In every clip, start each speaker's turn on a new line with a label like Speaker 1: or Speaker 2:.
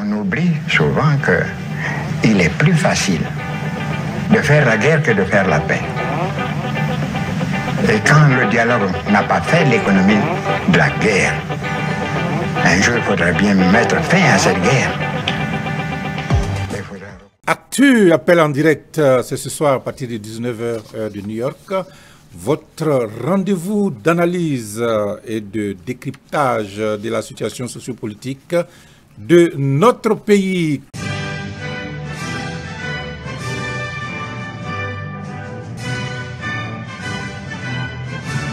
Speaker 1: On oublie souvent qu'il est plus facile de faire la guerre que de faire la paix. Et quand le dialogue n'a pas fait l'économie de la guerre, un jour il faudrait bien mettre fin à cette guerre.
Speaker 2: Actu appel en direct, c'est ce soir à partir de 19h de New York. Votre rendez-vous d'analyse et de décryptage de la situation sociopolitique de notre pays.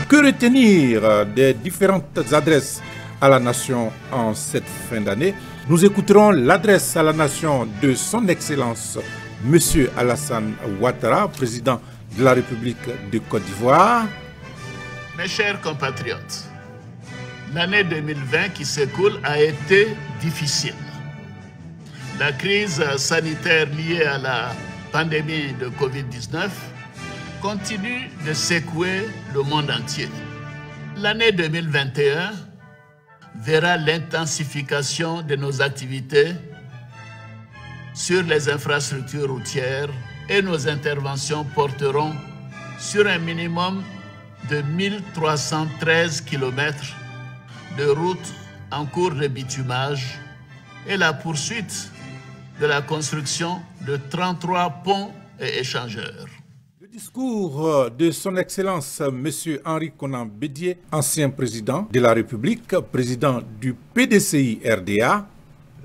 Speaker 2: Que retenir des différentes adresses à la nation en cette fin d'année? Nous écouterons l'adresse à la nation de son Excellence, M. Alassane Ouattara, président de la République de Côte d'Ivoire.
Speaker 3: Mes chers compatriotes, l'année 2020 qui s'écoule a été difficile. La crise sanitaire liée à la pandémie de Covid-19 continue de secouer le monde entier. L'année 2021 verra l'intensification de nos activités sur les infrastructures routières et nos interventions porteront sur un minimum de 1313 km de routes en cours de bitumage et la poursuite de la construction de 33 ponts et échangeurs.
Speaker 2: Le discours de son Excellence M. Henri Konan Bédié, ancien président de la République, président du PDCI RDA.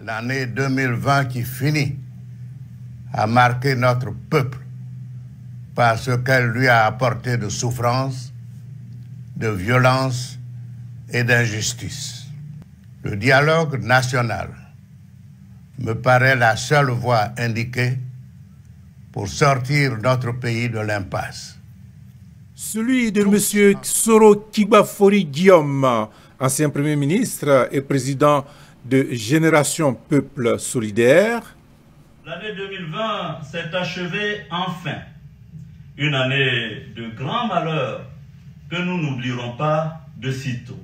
Speaker 4: L'année 2020 qui finit a marqué notre peuple par ce qu'elle lui a apporté de souffrance, de violence et d'injustice. Le dialogue national me paraît la seule voie indiquée pour sortir notre pays de l'impasse.
Speaker 2: Celui de M. Soro Kibafori Guillaume, ancien Premier ministre et président de Génération Peuple Solidaire.
Speaker 5: L'année 2020 s'est achevée enfin. Une année de grand malheur que nous n'oublierons pas de sitôt.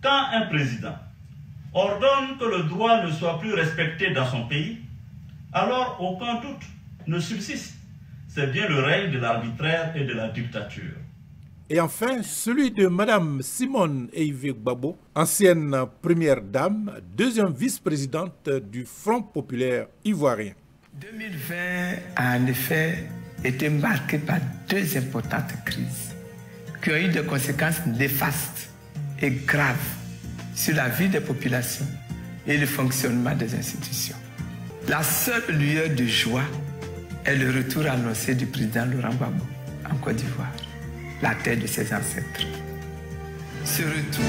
Speaker 5: Quand un président ordonne que le droit ne soit plus respecté dans son pays, alors aucun doute ne subsiste. C'est bien le règne de l'arbitraire et de la dictature.
Speaker 2: Et enfin, celui de Mme Simone Eivé Gbagbo, ancienne première dame, deuxième vice-présidente du Front populaire ivoirien.
Speaker 6: 2020 a en effet été marqué par deux importantes crises qui ont eu des conséquences néfastes et graves sur la vie des populations et le fonctionnement des institutions. La seule lueur de joie est le retour annoncé du président Laurent Gbagbo en Côte d'Ivoire, la terre de ses ancêtres. Ce retour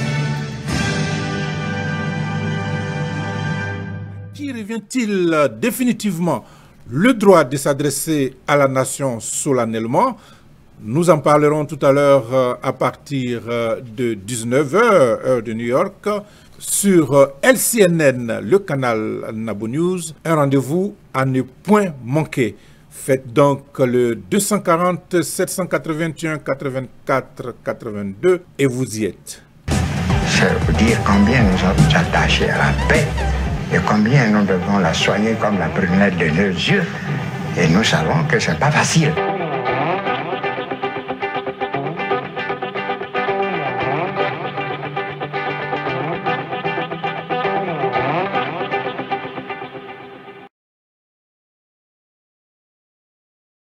Speaker 2: qui revient-il définitivement le droit de s'adresser à la nation solennellement? Nous en parlerons tout à l'heure à partir de 19h, heure de New York, sur LCNN, le canal Nabo News. Un rendez-vous à ne point manquer. Faites donc le 240 781 84 82 et vous y êtes.
Speaker 1: Ça veut dire combien nous sommes attachés à la paix et combien nous devons la soigner comme la prunelle de nos yeux. Et nous savons que ce n'est pas facile.